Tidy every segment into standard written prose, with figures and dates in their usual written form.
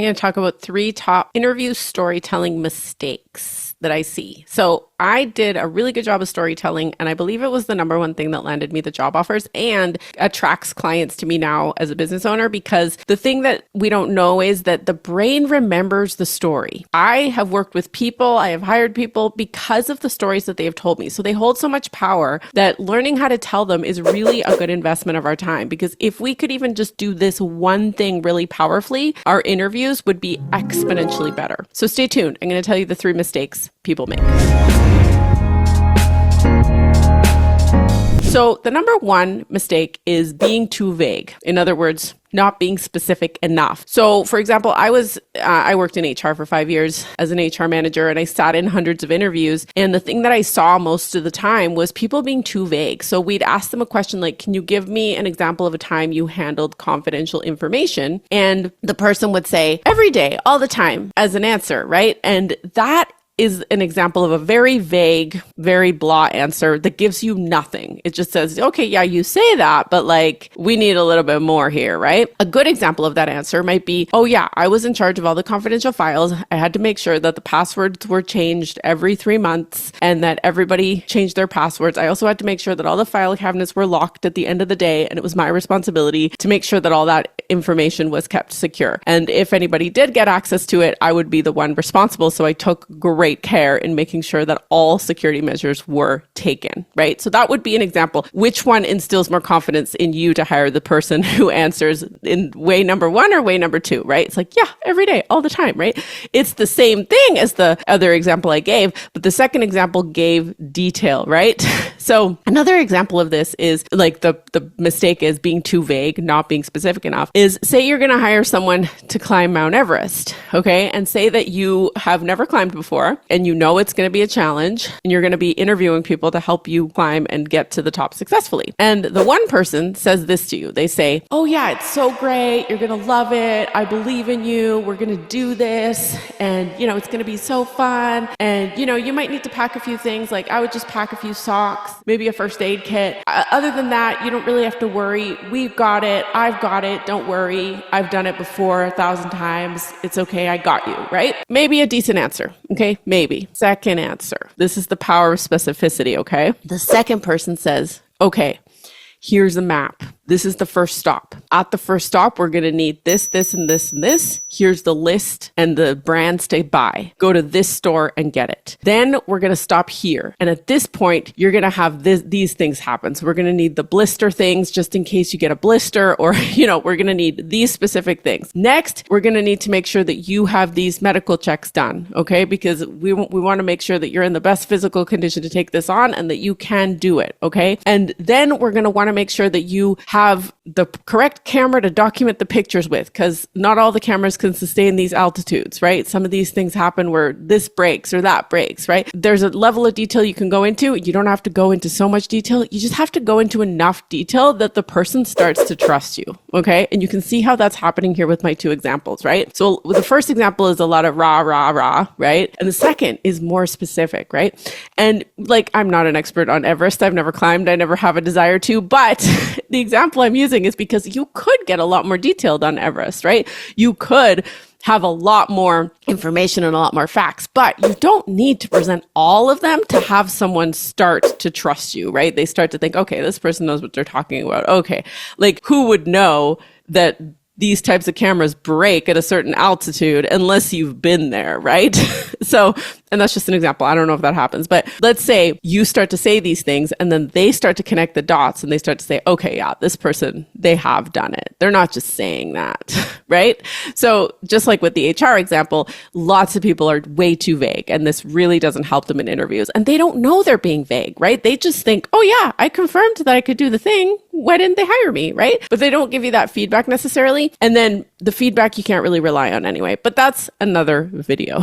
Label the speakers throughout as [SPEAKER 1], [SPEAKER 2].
[SPEAKER 1] I'm going to talk about 3 top interview storytelling mistakes that I see. So I did a really good job of storytelling, and I believe it was the number one thing that landed me the job offers and attracts clients to me now as a business owner, because the thing that we don't know is that the brain remembers the story. I have worked with people, I have hired people because of the stories that they have told me. So they hold so much power that learning how to tell them is really a good investment of our time, because if we could even just do this one thing really powerfully, our interviews would be exponentially better. So stay tuned. I'm going to tell you the 3 mistakes people make. So the number 1 mistake is being too vague. In other words, not being specific enough. So for example, I worked in HR for 5 years as an HR manager, and I sat in hundreds of interviews. And the thing that I saw most of the time was people being too vague. So we'd ask them a question like, can you give me an example of a time you handled confidential information? And the person would say, every day, all the time, as an answer, right? And that is an example of a very vague, very blah answer that gives you nothing. It just says, okay, yeah, you say that, but like, we need a little bit more here, right? A good example of that answer might be, oh yeah, I was in charge of all the confidential files. I had to make sure that the passwords were changed every 3 months and that everybody changed their passwords. I also had to make sure that all the file cabinets were locked at the end of the day, and it was my responsibility to make sure that all that information was kept secure. And if anybody did get access to it, I would be the one responsible. So I took great care in making sure that all security measures were taken, right? So that would be an example. Which one instills more confidence in you to hire the person who answers in way number 1 or way number 2, right? It's like, yeah, every day, all the time, right? It's the same thing as the other example I gave, but the second example gave detail, right? So another example of this is like the mistake is being too vague, not being specific enough, is say you're going to hire someone to climb Mount Everest, okay? And say that you have never climbed before, and you know it's going to be a challenge, and you're going to be interviewing people to help you climb and get to the top successfully. And the one person says this to you. They say, oh yeah, it's so great. You're going to love it. I believe in you. We're going to do this. And, it's going to be so fun. And, you might need to pack a few things. Like I would just pack a few socks, maybe a first aid kit. Other than that, you don't really have to worry. We've got it. I've got it. Don't worry. I've done it before 1,000 times. It's okay. I got you, right? Maybe a decent answer. Okay. Maybe. Second answer. This is the power of specificity, okay? The second person says, okay, here's a map. This is the first stop. At the first stop, we're going to need this, this, and this, and this. Here's the list and the brands to buy. Go to this store and get it. Then we're going to stop here. And at this point, you're going to have these things happen. So we're going to need the blister things just in case you get a blister, or, we're going to need these specific things. Next, we're going to need to make sure that you have these medical checks done, okay? Because we want to make sure that you're in the best physical condition to take this on and that you can do it, okay? And then we're going to want to make sure that you have the correct camera to document the pictures with, because not all the cameras can sustain these altitudes, right? Some of these things happen where this breaks or that breaks, right? There's a level of detail you can go into. You don't have to go into so much detail. You just have to go into enough detail that the person starts to trust you, okay? And you can see how that's happening here with my 2 examples, right? So the first example is a lot of rah, rah, rah, right? And the second is more specific, right? And like, I'm not an expert on Everest. I've never climbed. I never have a desire to, but the example I'm using is because you could get a lot more detailed on Everest, right? You could have a lot more information and a lot more facts, but you don't need to present all of them to have someone start to trust you, right? They start to think, okay, this person knows what they're talking about. Okay. Like, who would know that these types of cameras break at a certain altitude unless you've been there, right? So, and that's just an example. I don't know if that happens, but let's say you start to say these things and then they start to connect the dots and they start to say, okay, yeah, this person, they have done it. They're not just saying that, right? So just like with the HR example, lots of people are way too vague, and this really doesn't help them in interviews, and they don't know they're being vague, right? They just think, oh yeah, I confirmed that I could do the thing. Why didn't they hire me, right? But they don't give you that feedback necessarily. And then the feedback you can't really rely on anyway, but that's another video.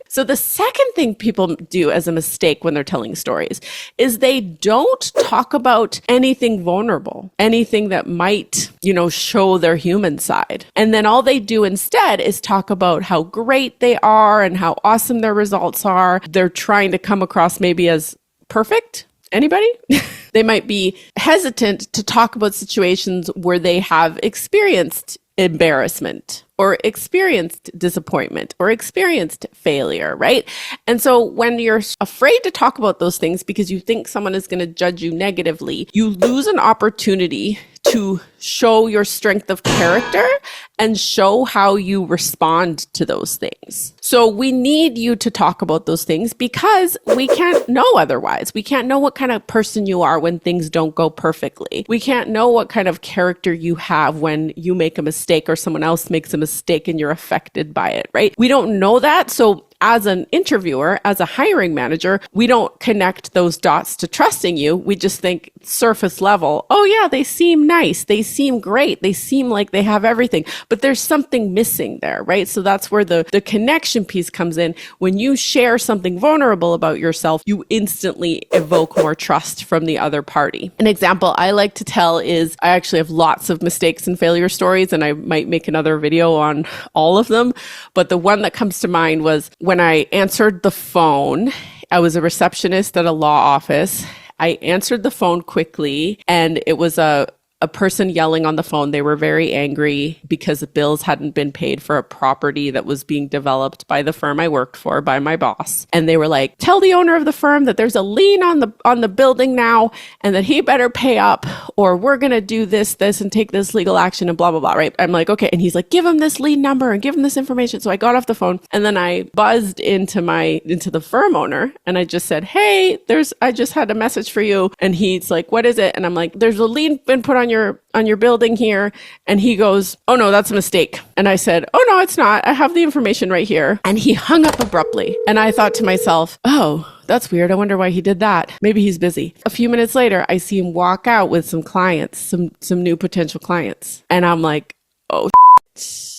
[SPEAKER 1] So the second thing people do as a mistake when they're telling stories is they don't talk about anything vulnerable, anything that might, show their human side. And then all they do instead is talk about how great they are and how awesome their results are. They're trying to come across maybe as perfect. Anybody? They might be hesitant to talk about situations where they have experienced embarrassment or experienced disappointment or experienced failure, right? And so when you're afraid to talk about those things because you think someone is going to judge you negatively, you lose an opportunity to show your strength of character and show how you respond to those things. So we need you to talk about those things because we can't know otherwise. We can't know what kind of person you are when things don't go perfectly. We can't know what kind of character you have when you make a mistake or someone else makes a mistake and you're affected by it, right? We don't know that. So as an interviewer, as a hiring manager, we don't connect those dots to trusting you. We just think surface level, oh yeah, they seem nice. They seem great. They seem like they have everything, but there's something missing there, right? So that's where the connection piece comes in. When you share something vulnerable about yourself, you instantly evoke more trust from the other party. An example I like to tell is I actually have lots of mistakes and failure stories, and I might make another video on all of them. But the one that comes to mind was when I answered the phone. I was a receptionist at a law office. I answered the phone quickly, and it was a person yelling on the phone. They were very angry because the bills hadn't been paid for a property that was being developed by the firm I worked for, by my boss. And they were like, tell the owner of the firm that there's a lien on the building now and that he better pay up or we're going to do this, and take this legal action and blah, blah, blah, right? I'm like, okay. And he's like, give him this lien number and give him this information. So I got off the phone and then I buzzed into the firm owner and I just said, hey, I just had a message for you. And he's like, what is it? And I'm like, there's a lien been put on your building here. And he goes, oh no, that's a mistake. And I said, oh no, it's not. I have the information right here. And he hung up abruptly. And I thought to myself, oh, that's weird. I wonder why he did that. Maybe he's busy. A few minutes later, I see him walk out with some clients, some new potential clients. And I'm like, oh, shit.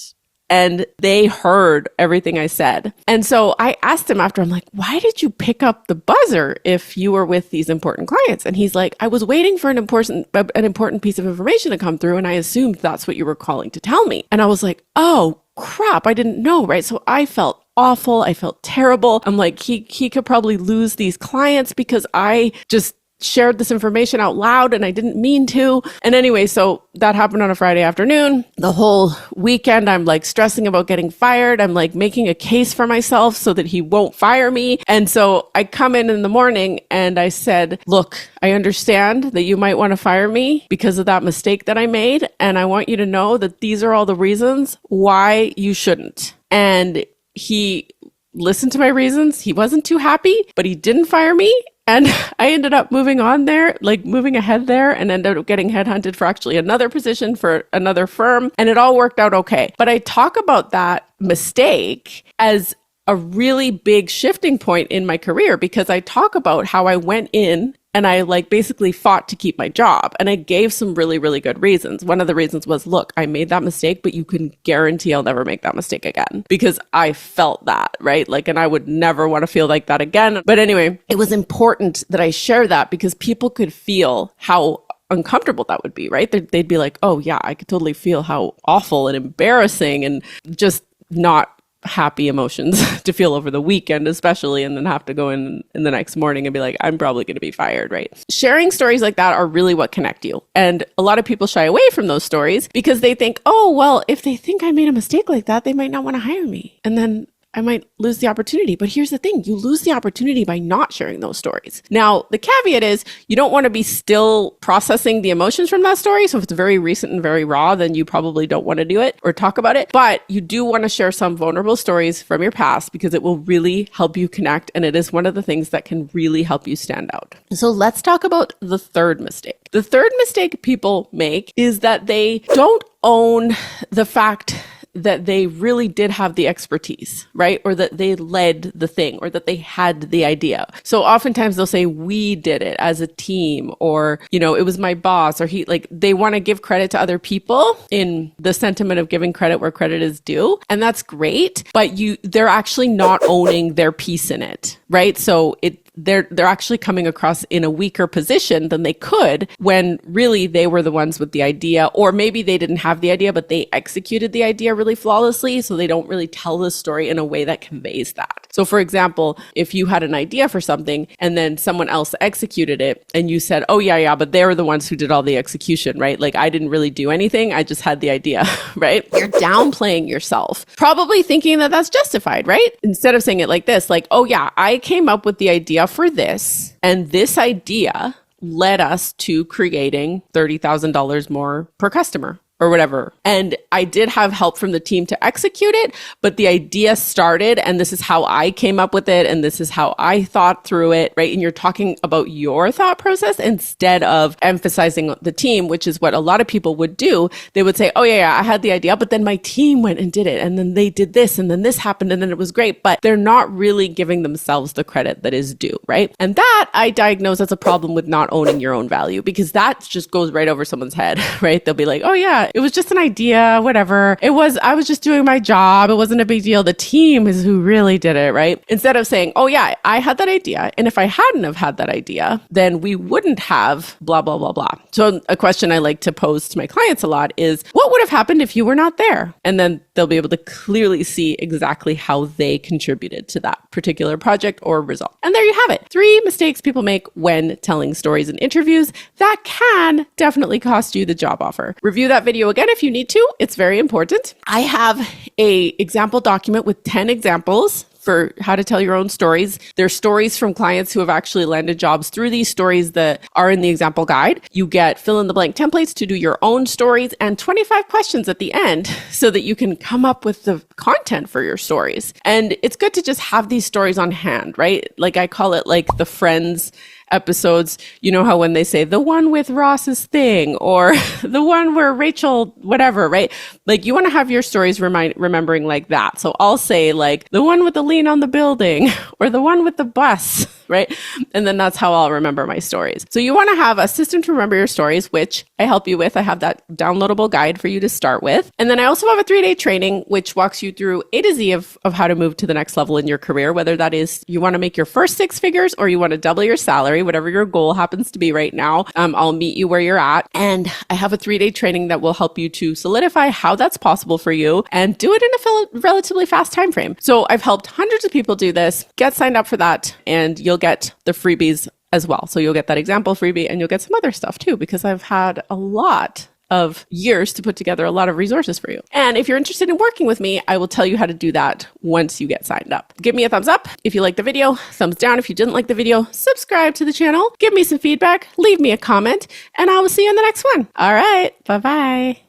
[SPEAKER 1] And they heard everything I said. And so I asked him after, I'm like, why did you pick up the buzzer if you were with these important clients? And he's like, I was waiting for an important piece of information to come through. And I assumed that's what you were calling to tell me. And I was like, oh crap, I didn't know, right? So I felt awful. I felt terrible. I'm like, he could probably lose these clients because I just shared this information out loud and I didn't mean to. And anyway, so that happened on a Friday afternoon. The whole weekend, I'm like stressing about getting fired. I'm like making a case for myself so that he won't fire me. And so I come in the morning and I said, look, I understand that you might want to fire me because of that mistake that I made. And I want you to know that these are all the reasons why you shouldn't. And he listened to my reasons. He wasn't too happy, but he didn't fire me. And I ended up moving ahead there and ended up getting headhunted for actually another position for another firm. And it all worked out okay. But I talk about that mistake as a really big shifting point in my career because I talk about how I went in and I basically fought to keep my job. And I gave some really, really good reasons. One of the reasons was, look, I made that mistake, but you can guarantee I'll never make that mistake again because I felt that, right? And I would never want to feel like that again. But anyway, it was important that I share that because people could feel how uncomfortable that would be, right? They'd be like, oh yeah, I could totally feel how awful and embarrassing and just not happy emotions to feel over the weekend, especially, and then have to go in the next morning and be like, I'm probably going to be fired, right? Sharing stories like that are really what connect you. And a lot of people shy away from those stories because they think, oh, well, if they think I made a mistake like that, they might not want to hire me. And then I might lose the opportunity. But here's the thing, you lose the opportunity by not sharing those stories. Now, the caveat is you don't want to be still processing the emotions from that story. So if it's very recent and very raw, then you probably don't want to do it or talk about it. But you do want to share some vulnerable stories from your past because it will really help you connect. And it is one of the things that can really help you stand out. So let's talk about the third mistake. The third mistake people make is that they don't own the fact that they really did have the expertise, right? Or that they led the thing or that they had the idea. So oftentimes they'll say, we did it as a team, or, it was my boss, or they want to give credit to other people in the sentiment of giving credit where credit is due. And that's great, but they're actually not owning their piece in it, right? So they're actually coming across in a weaker position than they could when really they were the ones with the idea, or maybe they didn't have the idea, but they executed the idea really flawlessly. So they don't really tell the story in a way that conveys that. So for example, if you had an idea for something and then someone else executed it and you said, oh yeah, but they were the ones who did all the execution, right? Like I didn't really do anything. I just had the idea, right? You're downplaying yourself, probably thinking that that's justified, right? Instead of saying it like this, like, oh yeah, I came up with the idea for this, and this idea led us to creating $30,000 more per customer or whatever. And I did have help from the team to execute it, but the idea started, and this is how I came up with it, and this is how I thought through it, right? And you're talking about your thought process instead of emphasizing the team, which is what a lot of people would do. They would say, oh yeah, I had the idea, but then my team went and did it, and then they did this, and then this happened, and then it was great. But they're not really giving themselves the credit that is due, right? And that I diagnose as a problem with not owning your own value, because that just goes right over someone's head, right? They'll be like, oh yeah, it was just an idea, whatever. I was just doing my job. It wasn't a big deal. The team is who really did it, right? Instead of saying, oh yeah, I had that idea. And if I hadn't have had that idea, then we wouldn't have blah, blah, blah, blah. So a question I like to pose to my clients a lot is, what would have happened if you were not there? And then they'll be able to clearly see exactly how they contributed to that particular project or result. And there you have it. 3 mistakes people make when telling stories in interviews that can definitely cost you the job offer. Review that video again if you need to. It's very important. I have a example document with 10 examples for how to tell your own stories. They're stories from clients who have actually landed jobs through these stories that are in the example guide. You get fill in the blank templates to do your own stories and 25 questions at the end so that you can come up with the content for your stories. And it's good to just have these stories on hand, right? Like I call it like the Friends episodes. You know how when they say the one with Ross's thing or the one where Rachel, whatever, right? Like you want to have your stories remembering like that. So I'll say like the one with the lien on the building or the one with the bus, right? And then that's how I'll remember my stories. So you want to have a system to remember your stories, which I help you with. I have that downloadable guide for you to start with. And then I also have a 3-day training, which walks you through A to Z of how to move to the next level in your career, whether that is you want to make your first 6 figures or you want to double your salary, whatever your goal happens to be right now. I'll meet you where you're at. And I have a 3-day training that will help you to solidify how that's possible for you and do it in a relatively fast time frame. So I've helped hundreds of people do this. Get signed up for that and you'll get the freebies as well. So you'll get that example freebie and you'll get some other stuff too, because I've had a lot of years to put together a lot of resources for you. And if you're interested in working with me, I will tell you how to do that once you get signed up. Give me a thumbs up if you like the video, thumbs down if you didn't like the video, subscribe to the channel, give me some feedback, leave me a comment, and I will see you in the next one. All right, bye-bye.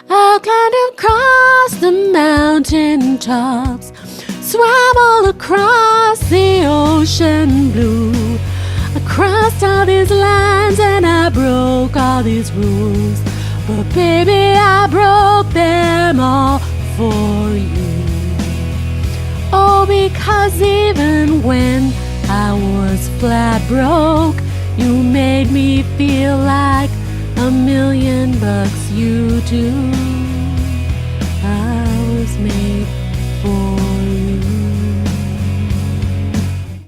[SPEAKER 1] I climbed across the mountain tops, swam all across the ocean blue. I crossed all these lines and I broke all these rules. But baby, I broke them all for you. Oh, because even when I was flat broke, you made me feel like $1,000,000 you do.